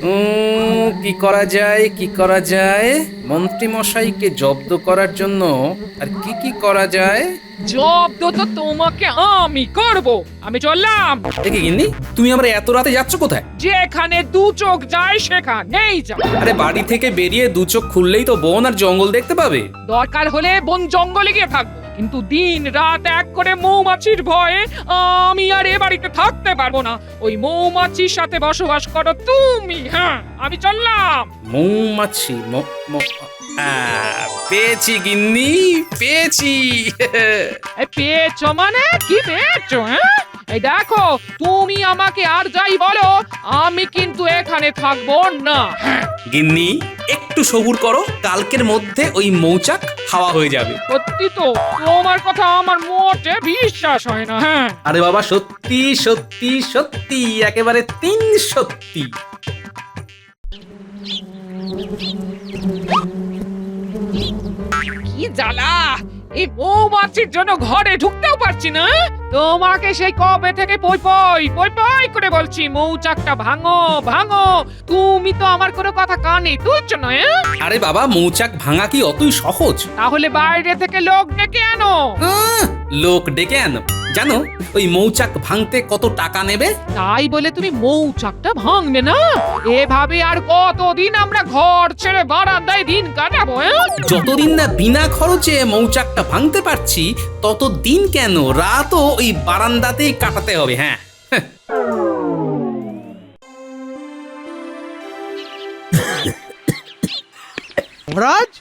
কি করা যায়, কি করা যায়? মন্ত্রী মশাইকে জব্দ করার জন্য আর কি করা যায়? জব্দ তো তোমাকে আমি করব। আমি চললাম। দেখি গিন্নি, তুমি আমরা এত রাতে যাচ্ছ কোথায়? যেখানে দু চোখ যায় সেখানেই যাব। আরে বাড়ি থেকে বেরিয়ে দু চোখ খুললেই তো বন আর জঙ্গল দেখতে পাবে। দরকার হলে বন জঙ্গলে গিয়ে থাকবো, কিন্তু দিন রাত এক করে মৌমাছির ভয়ে আমি আর এ বাড়িতে থাকতে পারবো না। ওই মৌমাছির সাথে বসবাস করো তুমি। হ্যাঁ, আমি চললাম। মৌমাছি পেয়েছি গিন্নি, পেয়েছি। এই পেয়েছো মানে কি পেয়েছো? হ্যাঁ, এই দেখো, তুমি আমাকে আর যাই বলো, আমি কিন্তু এখানে থাকবো না। গিন্নি একটু সবুর করো, কালকের মধ্যে ওই মৌচাক হাওয়া হয়ে যাবে। সত্যি তো, তোমার কথা আমার মোটে বিশ্বাস হয় না। হ্যাঁ, আরে বাবা, সত্যি সত্যি সত্যি, একেবারে 3 সত্যি। কি জ্বালা! এই মৌমাছির জন্য ঘরে ঢুকতেও পারছি না। তোমাকে সেই কবে থেকে পই পই পই পই করে বলছি, মৌচাকটা ভাঙো ভাঙো। তুমি তো আমার কোনো কথা কানে তুলছো না। আরে বাবা, মৌচাক ভাঙা কি অতই সহজ? তাহলে বাইরে থেকে লোক ডেকে আনো। লোক ডেকে আনো? জানো ওই মৌচাক ভাঙতে কত টাকা নেবে? তাই বলে তুমি মৌচাকটা ভাঙবে না? এভাবে আর কতদিন আমরা ঘর ছেড়ে বারান্দায় দিন কাটাবো? যতদিন না বিনা খরচে মৌচাকটা ভাঙতে পারছি, ততদিন কেন রাতও ওই বারান্দাতেই কাটাতে হবে। হ্যাঁ, মহারাজ,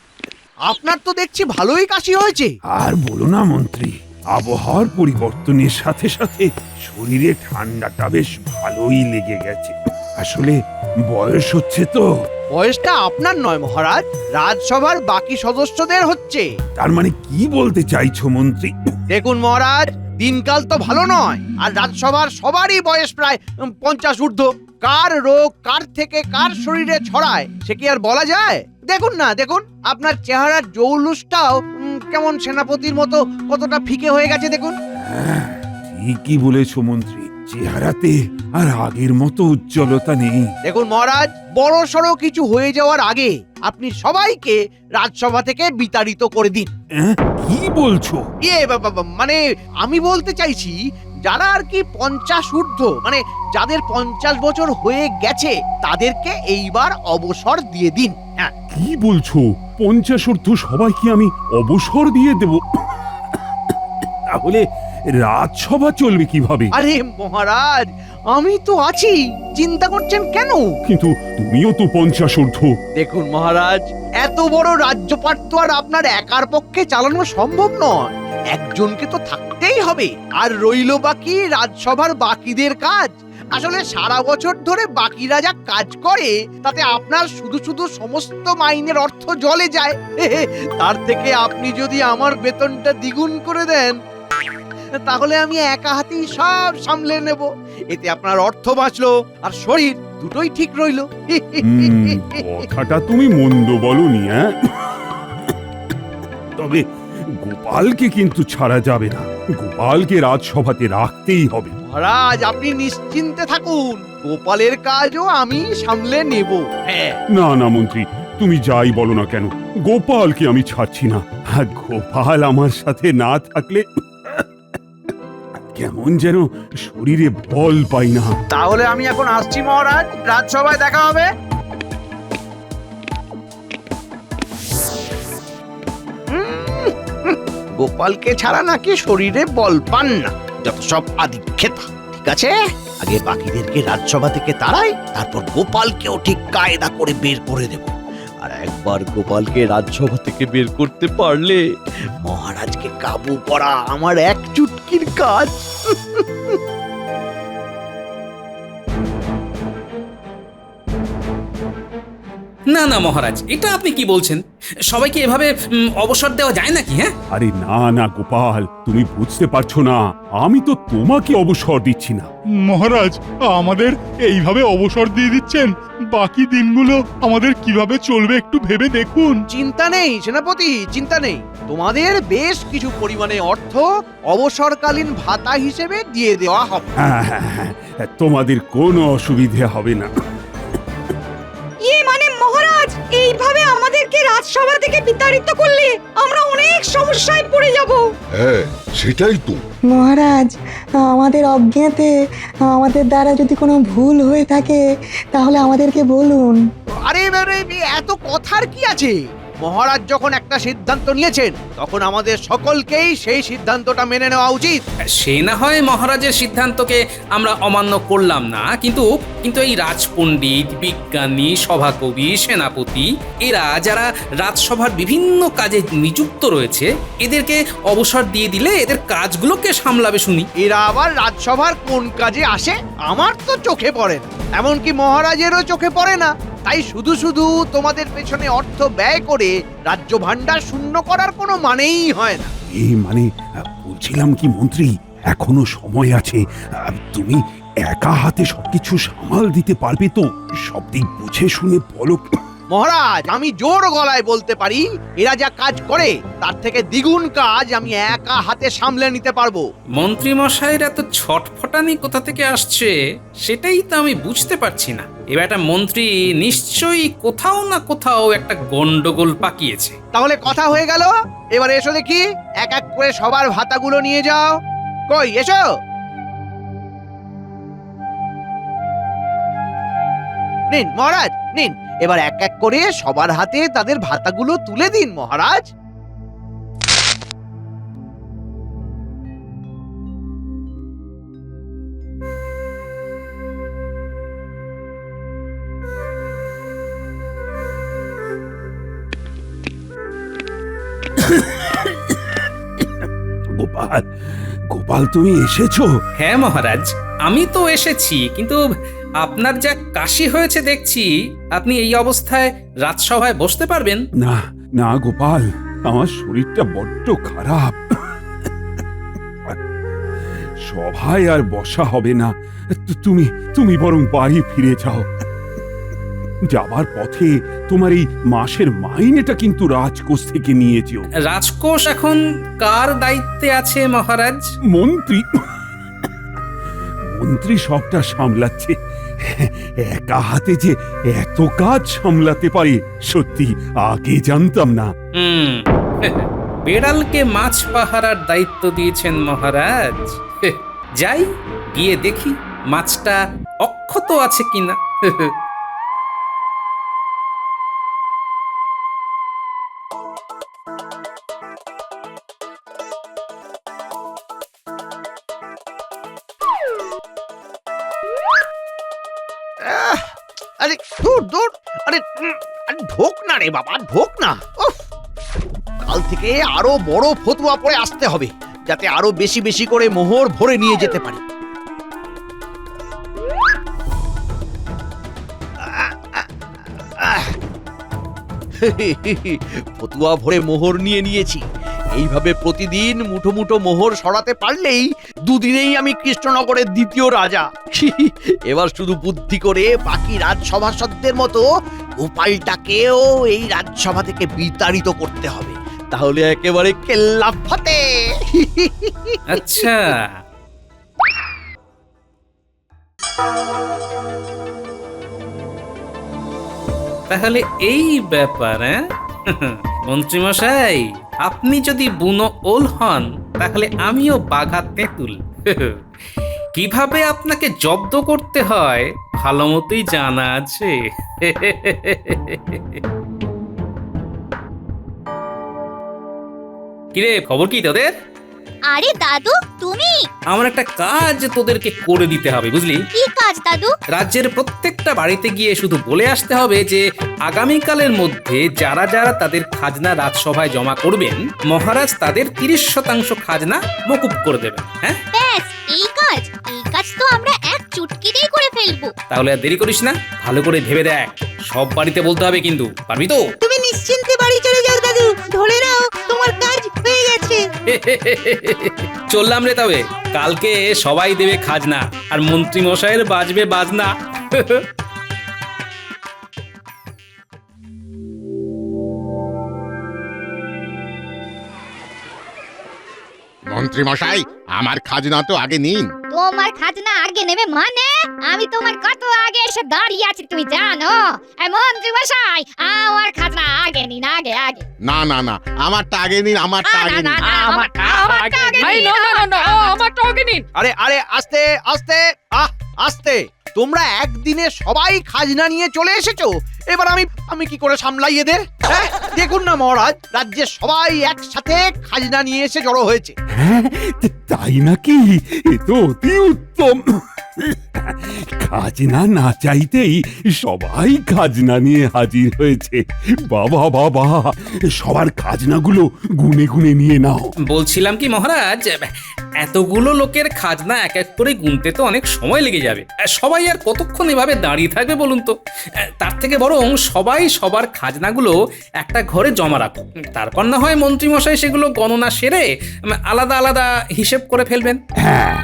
আপনার তো দেখছি ভালোই কাশি হয়েছে। আর বলো না মন্ত্রী, আবহাওয়ার পরিবর্তনের সাথে সাথে শরীরে ঠান্ডাটা বেশ ভালোই লেগে গেছে। আসলে বয়স হচ্ছে তো। বয়সটা আপনার নয় মহারাজ, রাজসভার বাকি সদস্যদের হচ্ছে। তার মানে কি বলতে চাইছো মন্ত্রী? দেখুন মহারাজ, দিনকাল তো ভালো নয়, আর রাজসভার সবারই বয়স প্রায় 50 ঊর্ধ্ব। কার রোগ কার থেকে কার শরীরে ছড়ায় সে কি আর বলা যায়? দেখুন না, দেখুন আপনার চেহারার জৌলুসটাও কেমন সেনাপতির মতো কতটা ফিকে হয়ে গেছে দেখুন। হ্যাঁ, ঠিকই বলেছো মন্ত্রী, চেহারাতে আর আগের মতো উজ্জ্বলতা নেই। দেখুন মহারাজ, বড় সড়ো কিছু হয়ে যাওয়ার আগে আপনি সবাইকে রাজসভা থেকে বিতাড়িত করে দিন। কি বলছো? মানে আমি বলতে চাইছি, যারা আর কি 50 ঊর্ধ্ব, মানে যাদের 50 বছর হয়ে গেছে, তাদেরকে এইবার অবসর দিয়ে দিন। হ্যাঁ, কি বলছো? 50 ঊর্ধ্ব সবাইকে আমি অবসর দিয়ে দেব? তাহলে রাজসভা চলবে কিভাবে? আরে মহারাজ, আমি তো আছি, চিন্তা করছেন কেন? কিন্তু তুমিও তো 50 ঊর্ধ্ব। দেখুন মহারাজ, এত বড় রাজ্যপাট তো আর আপনার একার পক্ষে চালানো সম্ভব নয়। একজনকে তো থাকতেই হবে। আর রইল বাকি রাজসভার বাকিদের কাজ। আসলে সারা বছর ধরে বাকিরা যা কাজ করে, তাতে আপনার শুধু শুধু সমস্ত মাইনের অর্থ জলে যায়। তার থেকে আপনি যদি আমার বেতনটা দ্বিগুণ করে দেন, তাহলে আমি একা হাতেই সব সামলে নেব। এতে আপনার অর্থ বাঁচলো আর শরীর দুটোই ঠিক রইলো। কথাটা তুমি মন্দ বলনি। তবে গোপালকে কিন্তু ছাড়া যাবে না। গোপালকে রাজসভাতে রাখতেই হবে। মহারাজ, আপনি নিশ্চিন্তে থাকুন, গোপালের কাজও আমি সামলে নেব। হ্যাঁ, না না মন্ত্রী, তুমি যাই বলো না কেন, গোপালকে আমি ছাড়ছি না। আর গোপাল আমার সাথে না থাকলে কেমন যেন শরীরে বল পাই না। তাহলে আমি এখন আসছি মহারাজ, রাজসভায় দেখা হবে। গোপালকে ছাড়া নাকি শরীরে বল পান না, যত সব আদিক্ষেতা। ঠিক আছে, আগে বাকিদেরকে রাজসভা থেকে তাড়াই, তারপর গোপালকেও ঠিক কায়দা করে বের করে দেব। আর একবার গোপালকে রাজসভা থেকে বের করতে পারলে মহারাজকে কাবু করা আমার এক চুটকির কাজ। না না মহারাজ, এটা আপনি কি বলছেন? সবাইকে এভাবে অবসর দেওয়া যায় নাকি? হ্যাঁ, আরে না না গোপাল, তুমি বুঝতে পারছো না, আমি তো তোমাকে অবসর দিচ্ছি না। মহারাজ, আমাদের এইভাবে অবসর দিয়ে দিচ্ছেন, বাকি দিনগুলো আমাদের কিভাবে চলবে একটু ভেবে দেখুন। চিন্তা নেই সেনাপতি, চিন্তা নেই। তোমাদের বেশ কিছু পরিমাণে অর্থ অবসরকালীন ভাতা হিসেবে দিয়ে দেওয়া হবে। হ্যাঁ, তোমাদের কোনো অসুবিধে হবে না। এইভাবে আমাদেরকে রাজসভা থেকে বিতাড়িত করলে আমরা অনেক সমস্যায় পড়ে যাব। হ্যাঁ সেটাই তো। মহারাজ, আমাদের অজ্ঞাতে আমাদের দ্বারা যদি কোনো ভুল হয়ে থাকে তাহলে আমাদেরকে বলুন। আরে আরে, এত কথার কি আছে? মহারাজ যখন একটা সিদ্ধান্ত নিয়েছেন তখন আমাদের সকলকেই সেই সিদ্ধান্তটা মেনে নেওয়া উচিত। সে না হয় মহারাজের সিদ্ধান্তকে আমরা অমান্য করলাম না, কিন্তু কিন্তু এই রাজপণ্ডিত, বিজ্ঞানী, সভাকবি, সেনাপতি এরা যারা রাজসভার বিভিন্ন কাজে নিযুক্ত রয়েছে, এদেরকে অবসর দিয়ে দিলে এদের কাজগুলোকে সামলাবে শুনি। এরা আবার রাজসভার কোন কাজে আসে আমার তো চোখে পড়ে না, এমনকি মহারাজেরও চোখে পড়ে না। তাই শুধু শুধু তোমাদের পেছনে অর্থ ব্যয় করে রাজ্য ভাণ্ডার শূন্য করার কোনো মানেই হয় না। এই মানে বলছিলাম কি মন্ত্রী, এখনো সময় আছে। তুমি একা হাতে সবকিছু সামাল দিতে পারবে তো? সব দিক বুঝে শুনে বলো। মহারাজ, আমি জোর গলায় বলতে পারি এরা যা কাজ করে তার থেকে দ্বিগুণ কাজ আমি একা হাতে সামলে নিতে পারবো। মন্ত্রী মশাইয়ের এত ছটফটানি কোথা থেকে আসছে সেটাই তো আমি বুঝতে পারছি না। এবার একটা মন্ত্রী নিশ্চয়ই কোথাও না কোথাও একটা গন্ডগোল পাকিয়েছে। তাহলে কথা হয়ে গেল, এবার এসো দেখি এক এক করে সবার ভাতাগুলো নিয়ে যাও। কই এসো। নিন মহারাজ, নিন। এবার এক এক করে সবার হাতে তাদের ভাতাগুলো তুলে দিন মহারাজ। গোপাল, গোপাল তুমি এসেছো? হ্যাঁ মহারাজ, আমি তো এসেছি, কিন্তু আপনার যা কাশি হয়েছে দেখছি, আপনি এই অবস্থায় রাজসভায় বসতে পারবেন? না না গোপাল, আমার শরীরটা বড্ড খারাপ। সভায় আর বসা হবে না। তুমি তুমি বরং বাড়ি ফিরে যাও। যাবার পথে তোমার এই মাসের মাইনেটা কিন্তু রাজকোষ থেকে নিয়ে যেও। রাজকোষ এখন কার দায়িত্বে আছে মহারাজ? মন্ত্রী মন্ত্রী সবটা সামলাচ্ছে। একা হাতে যে এত কাজ সামলাতে পারে সত্যি আগে জানতাম না। হুম, বেড়ালকে মাছ পাহারার দায়িত্ব দিয়েছেন মহারাজ। যাই গিয়ে দেখি মাছটা অক্ষত আছে কিনা। আরে দূর দূর, আরে আরে ঢোক না রে বাবা, ঢোক না। উফ, কাল থেকে আরো বড় ফতুয়া পরে আসতে হবে, যাতে আরো বেশি বেশি করে মোহর ভরে নিয়ে যেতে পারি। ফতুয়া ভরে মোহর নিয়ে নিয়েছি। এইভাবে প্রতিদিন মুঠো মুঠো মোহর সরাতে পারলেই দুদিনেই আমি কৃষ্ণনগরের দ্বিতীয় রাজা। এবার শুধু বুদ্ধি করে বাকি রাজসভাসদদের মতো গোপালটাকেও এই রাজসভা থেকে বিতাড়িত করতে হবে, তাহলে একেবারে কেল্লা ফতে। আচ্ছা, তাহলে এই ব্যাপার। মন্ত্রীমশাই, আপনি যদি বুনো ওল হন তাহলে আমিও বাঘা তেঁতুল। কিভাবে আপনাকে জব্দ করতে হয় ভালো মতোই জানা আছে। কিরে, খবর কি তোদের? আরে দাদু, তুমি? আমার একটা কাজ তোদেরকে করে দিতে হবে, বুঝলি? কি কাজ দাদু? রাজ্যের প্রত্যেকটা বাড়িতে গিয়ে শুধু বলে আসতে হবে যে আগামীকালের মধ্যে যারা যারা তাদের খাজনা রাজসভায় জমা করবেন, মহারাজ তাদের 30% খাজনা মকুব করে দেবেন। হ্যাঁ, ব্যাস এই কাজ? এই কাজ তো আমরা এক চুটকিতেই করে ফেলবো। তাহলে আর দেরি করিস না, ভালো করে ভেবে দেখ। সব বাড়িতে বলতে হবে কিন্তু, পারবি তো? তুমি নিশ্চিন্তে বাড়ি চলে যাও দাদু, ধরে নাও তোমার কাজ হয়ে গেছে। চললাম রে তবে। কালকে সবাই দেবে খাজনা, আর মন্ত্রী মশাইয়ের বাজবে বাজনা। মন্ত্রী মশাই, আমার খাজনা তো আগে নিন। তো বৌমার খাজনা আগে নেবে মানে? আমি তোমার কত আগে এসে দাঁড়িয়ে আছি তুমি জানো? মন্ত্রী মশাই, আমার খাজনা আগে নিন, আগে আগে। না না না, আমারটা আগে নিন, আমারটা না, আগে না, নিন। না, আমারটা আগে এই, নিন। না, আমারটা আগে নিন। আরে আরে আস্তে আস্তে, আস্তে। তোমরা একদিনে সবাই খাজনা নিয়ে চলে এসেছো, এবার আমি কি করে সামলাই এদের? হ্যাঁ, দেখুন না মহারাজ, রাজ্যের সবাই একসাথে খাজনা নিয়ে এসে জড়ো হয়েছে। হ্যাঁ, তাই নাকি? এ তো অতি উত্তম। খাজনা না চাইতেই সবাই খাজনা নিয়ে হাজির হয়েছে। বাবা বাবা, সবার খাজনাগুলো গুনে গুনে নিয়ে নাও। বলছিলাম কি মহারাজ, এতগুলো লোকের খাজনা এক এক করে গুনতে তো অনেক সময় লেগে যাবে। সবাই আর কতক্ষণ এভাবে দাঁড়িয়ে থাকবে বলুন তো? তার থেকে বরং সবাই সবার খাজনাগুলো একটা ঘরে জমা রাখো, তারপর না হয় মন্ত্রীমশাই সেগুলো গণনা সেরে আলাদা আলাদা হিসেব করে ফেলবেন। হ্যাঁ,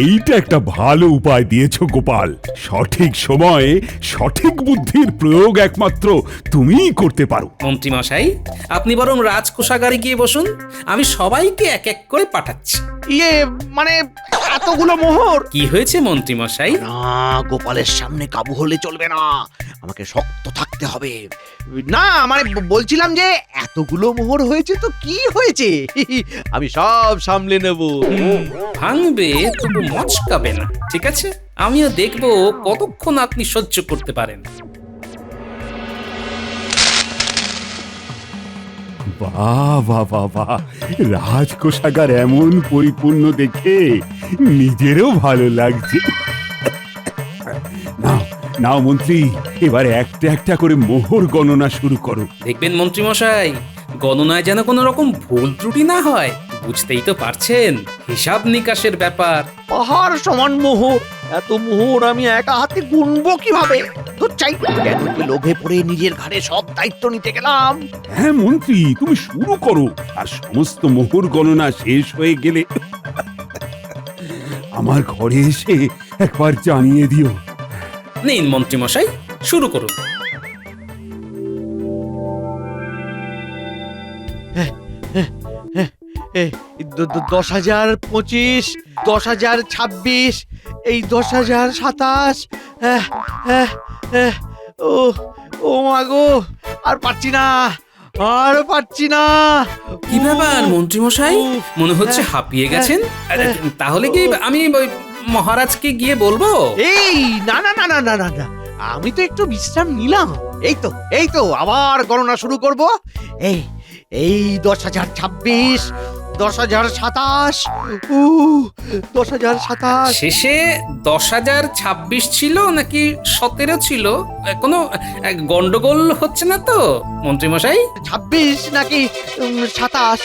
এইটা একটা ভালো উপায় দিয়েছো গোপাল। সঠিক সময়ে সঠিক বুদ্ধির প্রয়োগ একমাত্র তুমিই করতে পারো। মন্ত্রীমশাই, আপনি বরং রাজকোষাগারে গিয়ে বসুন, আমি সবাইকে এক এক করে পাঠাচ্ছি। ইয়ে মানে এতগুলো মোহর। কি হয়েছে মন্ত্রীমশাই? না, গোপালের সামনে কাবু হলে চলবে না, আমাকে শক্ত থাকতে হবে। না মানে বলছিলাম যে এতগুলো মোহর হয়েছে তো কি হয়েছে, আমি সব সামলে নেব। ভাঙবে তবু মচকাবে না, ঠিক আছে? আমিও দেখবো কতক্ষণ আপনি সহ্য করতে পারেন। বাহ বাহ বাহ বাহ, রাজকোষাগার এমন পরিপূর্ণ দেখে নিজেরও ভালো লাগছে। নাও নাও মন্ত্রী, এবার একটা একটা করে মোহর গণনা শুরু করো। দেখবেন মন্ত্রীমশাই, গণনায় যেন কোনো রকম ভুল ত্রুটি না হয়। বুঝতেই তো পারছেন, হিসাব নিকাশের ব্যাপার। পাহাড় সমান মোহর, এত মোহর আমি একা হাতে গুনবো কিভাবে? তো চাই কেন কি লোভে পড়ে নিজের ঘাড়ে সব দায়িত্ব নিতে গেলাম। হ্যাঁ মন্ত্রী, তুমি শুরু করো, আর সমস্ত মোহর গণনা শেষ হয়ে গেলে আমার ঘরে এসে একবার জানিয়ে দিও। নিন মন্ত্রীমশাই, শুরু করুন। এই 10,025, 10,026, এই 10,027। ও মা গো, আর পারছি না, আর পারছি না। কি ব্যাপার মন্ত্রীমশাই, মনে হচ্ছে হাঁপিয়ে গেছেন? তাহলে কি আমি ওই মহারাজকে গিয়ে বলবো? এই না না না না না না না, আমি তো একটু বিশ্রাম নিলাম। এই তো আবার গণনা শুরু করব। এই 10,026, 10,027, 10,027। শেষে 10,026 ছিল নাকি 17 ছিল? কোনো গন্ডগোল হচ্ছে না তো মন্ত্রীমশাই? 26 নাকি 27?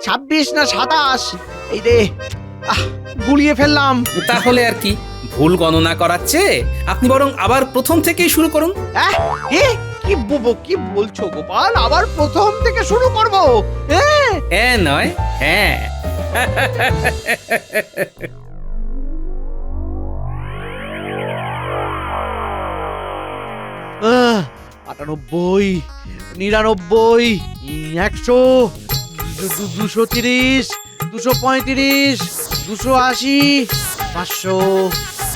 26 না 27, এই রে, গুলিয়ে ফেললাম। তাহলে আর কি, ভুল গণনা করাচ্ছে, আপনি বরং আবার প্রথম থেকেই শুরু করুন। কি বলছো গোপাল, আবার প্রথম থেকে শুরু করব? হ্যাঁ নয় হ্যাঁ। 98, 99, 100, 230, 235, 280, 500,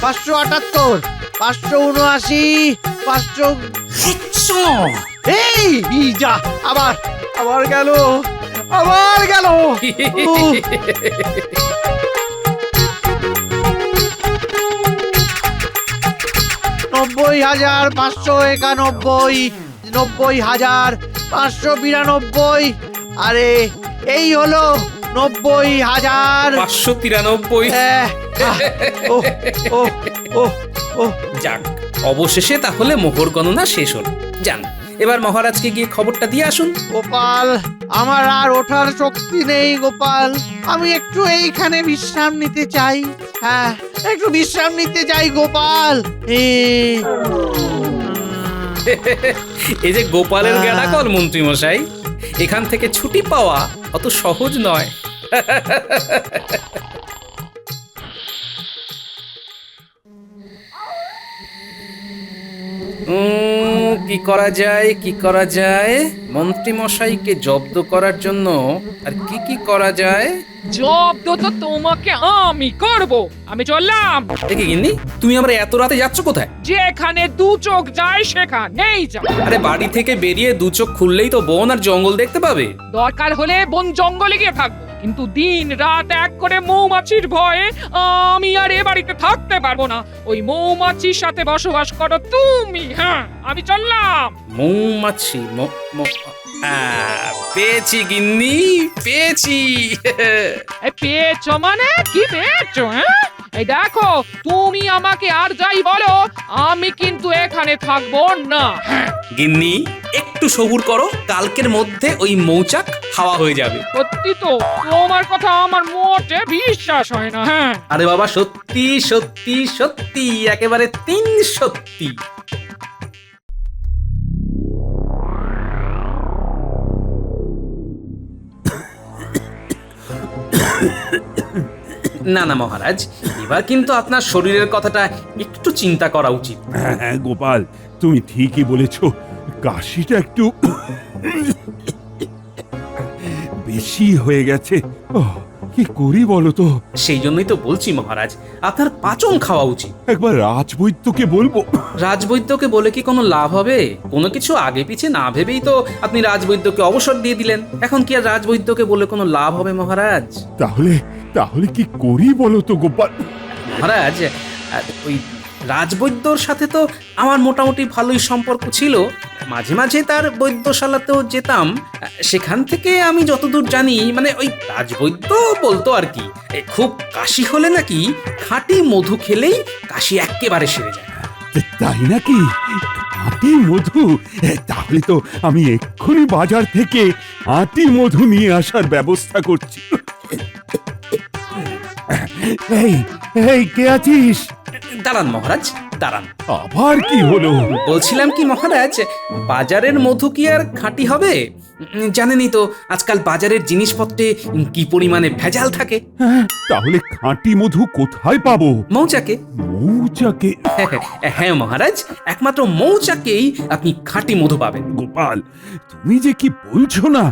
578, 579, 500। এই যা, আবার গেল। 90,591, 90,592। আরে এই হলো 90,000। 593। যাক, অবশেষে তাহলে মোহর গণনা শেষ হল। যান, এবার মহারাজকে গিয়ে খবরটা দিয়ে আসুন। গোপাল, আমার আর ওঠার শক্তি নেই গোপাল, আমি একটু এইখানে বিশ্রাম নিতে চাই। হ্যাঁ, একটু বিশ্রাম নিতে চাই গোপাল। এই যে গোপালের গেড়াকল মন্ত্রীমশাই, এখান থেকে ছুটি পাওয়া অত সহজ নয়। কি করা যায় কি করা যায় মন্ত্রী মশাইকে জব্দ করার জন্য আর কি করা যায়? জব্দ তো তোমাকে আমি করব। আমি চললাম। দেখি গিন্নি, তুমি আবার এত রাতে যাচ্ছ কোথায়? যেখানে দু চোখ যায় সেখানেই যাও। আরে বাড়ি থেকে বেরিয়ে দু চোখ খুললেই তো বন আর জঙ্গল দেখতে পাবে। দরকার হলে বন জঙ্গলে গিয়ে থাকবো, কিন্তু দিন রাত এক করে মৌমাছির ভয়ে আমি আর এ বাড়িতে থাকতে পারবো না। ওই মৌমাছির সাথে বসবাস করো তুমি। হ্যাঁ, আমি চললাম। মৌমাছি পেয়েছি গিন্নি, পেয়েছি। এই পেয়েছো মানে কি পেয়েছো? হ্যাঁ, এই দেখো, তুমি আমাকে আর যাই বলো, আমি কিন্তু এখানে থাকবো না। হ্যাঁ, গিন্নি একটু সবুর করো, কালকের মধ্যে ওই মৌচাক হাওয়া হয়ে যাবে। সত্যি তো, তোমার কথা আমার মোটে বিশ্বাস হয় না। হ্যাঁ, আরে বাবা, সত্যি সত্যি সত্যি, একেবারে 3 সত্যি। না না মহারাজ, এবার কিন্তু আপনার শরীরের কথাটা একটু চিন্তা করা উচিত। হ্যাঁ হ্যাঁ গোপাল, তুমি ঠিকই বলেছ, কাশিটা একটু বেশি হয়ে গেছে। কি করি বলো তো? সেই জন্যই তো বলছি মহারাজ, আপনার পাচন খাওয়া উচিত। একবার রাজবৈদ্যকে বলবো। রাজবৈদ্যকে বলে কি কোনো লাভ হবে? কোনো কিছু আগে পিছে না ভেবেই তো আপনি রাজবৈদ্যকে অবসর দিয়ে দিলেন। এখন কি আর রাজবৈদ্যকে বলে কোনো লাভ হবে মহারাজ? তাহলে তাহলে কি করি বলো তো গোপাল? মহারাজ, ওই রাজবৈদ্যর সাথে তো আমার মোটামুটি ভালোই সম্পর্ক ছিল। মাঝে মাঝে তার বৈদ্যশালাতেও যেতাম। সেখান থেকে আমি যতদূর জানি, মানে ওই রাজবৈদ্য বলতো আর কি, খুব কাশি হলে নাকি খাঁটি মধু খেলেই কাশি এক্কেবারে সেরে যায়। তাই নাকি? আটি মধু? তাহলে তো আমি এক্ষুনি বাজার থেকে আটি মধু নিয়ে আসার ব্যবস্থা করছি। এই এই কে আছিস? দাঁড়ান মহারাজ, দাঁড়ান। আবার কি হলো? বলছিলাম কি মহারাজ, বাজারের মধু কি আর খাঁটি হবে? জানেনই তো আজকাল বাজারের জিনিসপত্রে কি পরিমাণে ভেজাল থাকে। তাহলে খাঁটি মধু কোথায় পাবো? মৌচাকে। মৌচাকে? হ্যাঁ মহারাজ, একমাত্র মৌচাকেই আপনি খাঁটি মধু পাবেন। গোপাল, তুমি যে কি বলছো না,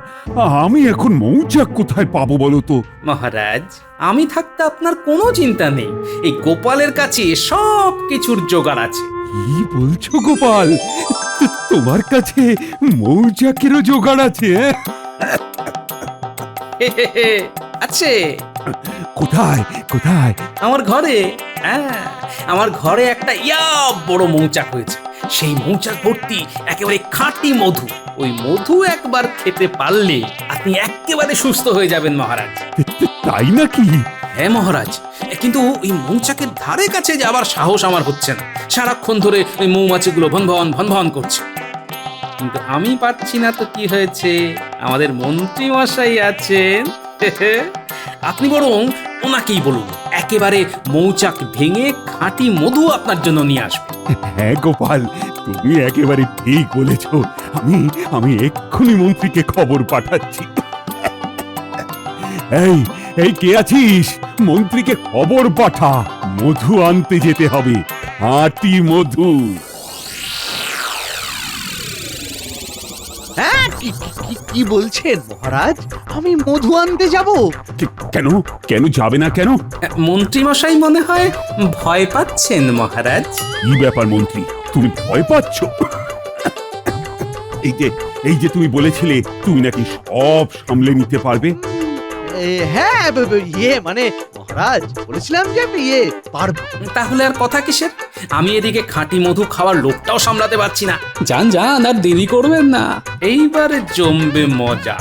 আমি এখন মৌচাক কোথায় পাবো বলো তো? মহারাজ, আমি থাকতে আপনার কোনো চিন্তা নেই। এই গোপালের কাছে সব কিছুর জোগাড় আছে। কি বলছো গোপাল? তোমার কাছে মৌচাকেরও জোগাড় আছে? আছে। কোথায় কোথায়? আমার ঘরে। হ্যাঁ, আমার ঘরে একটা বড় মৌচাক হয়েছে। সেই মৌচাক ভর্তি একেবারে খাঁটি মধু। ওই মধু একবার খেতে পারলে আপনি একেবারে সুস্থ হয়ে যাবেন মহারাজ। তাই নাকি? হ্যাঁ মহারাজ, কিন্তু ওই মৌচাকের ধারে কাছে যাবার সাহস আমার হচ্ছে না। সারাক্ষণ ধরে ওই মৌমাছিগুলো ভনভন ভনভন করছে। কিন্তু আমি পারছি না তো কি হয়েছে, আমাদের মন্ত্রী মশাই আছেন। আপনি বরং ওনাকেই বলুন, একেবারে মৌচাক ভেঙে খাঁটি মধু আপনার জন্য নিয়ে আসবে। হ্যাঁ গোপাল, তুমি একেবারে ঠিক বলেছ। আমি আমি এক্ষুনি মন্ত্রীকে খবর পাঠাচ্ছি। এই এই কে আছিস? মন্ত্রীকে খবর পাঠা, মধু আনতে যেতে হবে, খাঁটি মধু। হ্যাঁ, কি বলছেন মহারাজ? আমি মধু আনতে যাব? কেন কেন যাবে না কেন? মন্ত্রী মশাই মনে হয় ভয় পাচ্ছেন মহারাজ। কি ব্যাপার মন্ত্রী, তুমি ভয় পাচ্ছ? এই যে তুমি বলেছিলে তুমি নাকি সব সামলে নিতে পারবে। হ্যাঁ, মানে মহারাজ বলেছিলাম যে আমি পারবো। তাহলে আর কথা কিসের? আমি এদিকে খাঁটি মধু খাওয়ার লোকটাও সামলাতে পারছি না। যান যান, আর দেরি করবেন না, এইবারে জমবে মজা।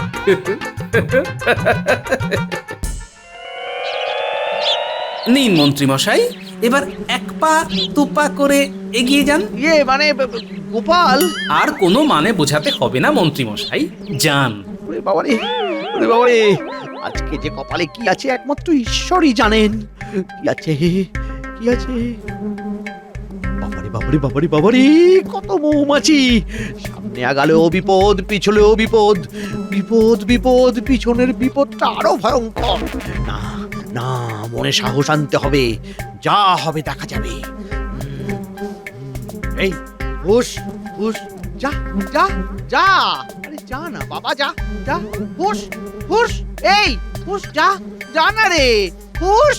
নিন মন্ত্রী মশাই, এবার এক পা দুপা করে এগিয়ে যান। মানে গোপাল। আর কোনো মানে বোঝাতে হবে না মন্ত্রী মশাই, যান। ওরে বাবারে, ওরে বাবারে, আজকে যে কপালে কি আছে একমাত্র ঈশ্বরই জানেন। কি আছে কি আছে? বাবারে বাবারে বাবারে বাবারে, কত মৌমাছি! সামনে আগালেও বিপদ, পিছলেও বিপদ। বিপদ বিপদ, পিছনের বিপদটা আরো ভয়ঙ্কর। না না, মনে সাহস আনতে হবে, যা হবে দেখা যাবে। এই হুশ হুশ, যা যা যা আরে যা না বাবা যা যা হুশ হুশ এই হুশ যা যা না রে হুশ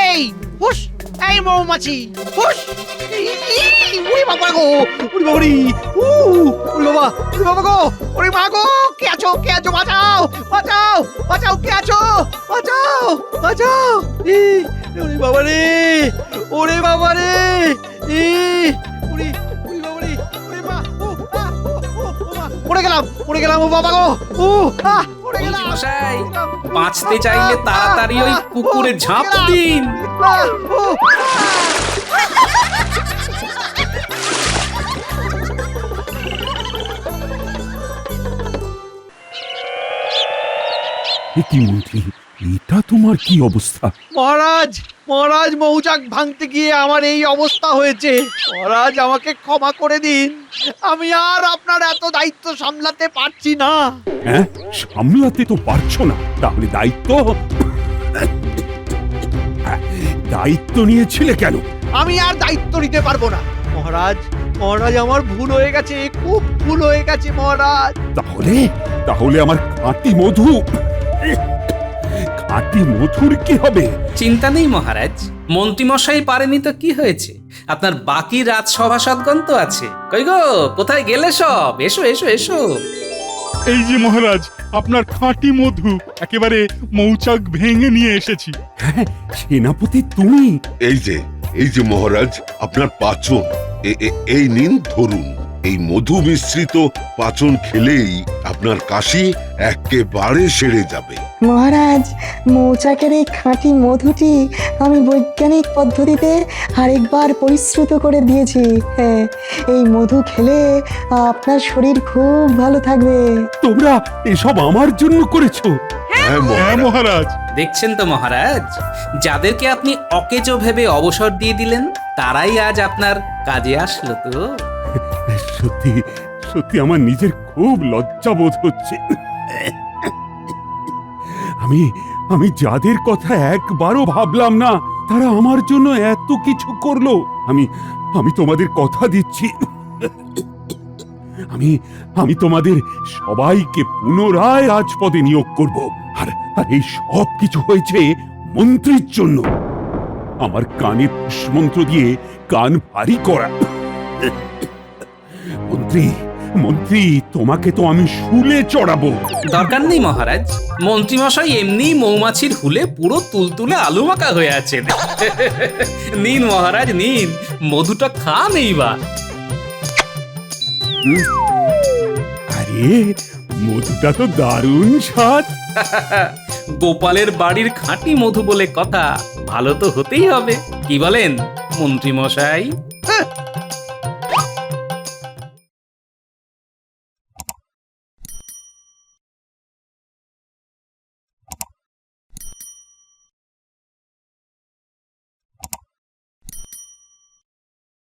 এই হুশ এই মৌমাছি হুশ ওরে বাবা গো ওরে বাবারি ওরে বাবা গো ওরে মা গো কে আছো বাঁচাও বাঁচাও বাঁচাও কে আছো বাঁচাও বাঁচাও ওরে বাবা রে ওরে বাবা রে ওরে ওরে বাবা রে ওরে মা পড়ে গেলাম ও বাবা গো পড়ে গেলাম মশাই বাঁচতে চাইলে তাড়াতাড়ি ওই পুকুরে ঝাঁপ দিন। এ কি মন্ত্রী, এটা তোমার কি অবস্থা? মহারাজ মহারাজ মৌচাক ভাঙতে গিয়ে আমার এই অবস্থা হয়েছে। মহারাজ আমাকে ক্ষমা করে দিন, আমি আর আপনার এত দায়িত্ব সামলাতে পারছি না। হ্যাঁ, সামলাতে তো পারছো না, তাহলে দায়িত্ব নিয়েছিলে কেন? আমি আর দায়িত্ব নিতে পারবো না মহারাজ। মহারাজ আমার ভুল হয়ে গেছে, খুব ভুল হয়ে গেছে মহারাজ। তাহলে আমার খাঁটি মধুর কি হবে? চিন্তা নেই মহারাজ, মন্ত্রীমশাই পারেনি তো কি হয়েছে, আপনার বাকি রাজসভাসদগণ তো আছে। কই গো, কোথায় গেলে সব? এসো এসো এসো। এই যে মহারাজ, আপনার খাঁটি মধু একেবারে মৌচাক ভেঙে নিয়ে এসেছি। হ্যাঁ, সেনাপতি তুমি? এই যে মহারাজ, আপনার পাচন এই নিন ধরুন। এই মধু মিশ্রিত পাচন খেলেই আপনার কাশি একেবারে সেরে যাবে। মহারাজ, মৌচাকের এই খাঁটি মধুটি আমি বৈজ্ঞানিক পদ্ধতিতে আরেকবার পরিশ্রুত করে দিয়েছি। হ্যাঁ, এই মধু খেলে আপনার শরীর খুব ভালো থাকবে। তোমরা এসব আমার জন্য করেছো? হ্যাঁ হ্যাঁ মহারাজ। দেখছেন তো মহারাজ, যাদেরকে আপনি অকেজো ভেবে অবসর দিয়ে দিলেন তারাই আজ আপনার কাজে আসলো তো। সত্যি সত্যি আমার নিজের খুব লজ্জা বোধ হচ্ছে। আমি যাদের কথা একবারও ভাবলাম না, তারা আমার জন্য এত কিছু করলো। আমি তোমাদের কথা দিচ্ছি, আমি তোমাদের সবাইকে পুনরায় রাজপদে নিয়োগ করব। আর এই সব কিছু হয়েছে মন্ত্রীর জন্য। আমার কানে পুষ্মন্ত্র দিয়ে কান ভারী করা। মন্ত্রী, তোমাকে তো আমি শুলে চড়াবো। দরকার নেই মহারাজ, মন্ত্রীমশাই এমনি মৌমাছির হুলে পুরো তুলতুলে আলু মাখা হয়ে আছেন। নিন মহারাজ নিন, মধুটা খান এইবার। আরে, মধুটা তো দারুণ স্বাদ। গোপালের বাড়ির খাঁটি মধু বলে কথা, ভালো তো হতেই হবে। কি বলেন মন্ত্রীমশাই?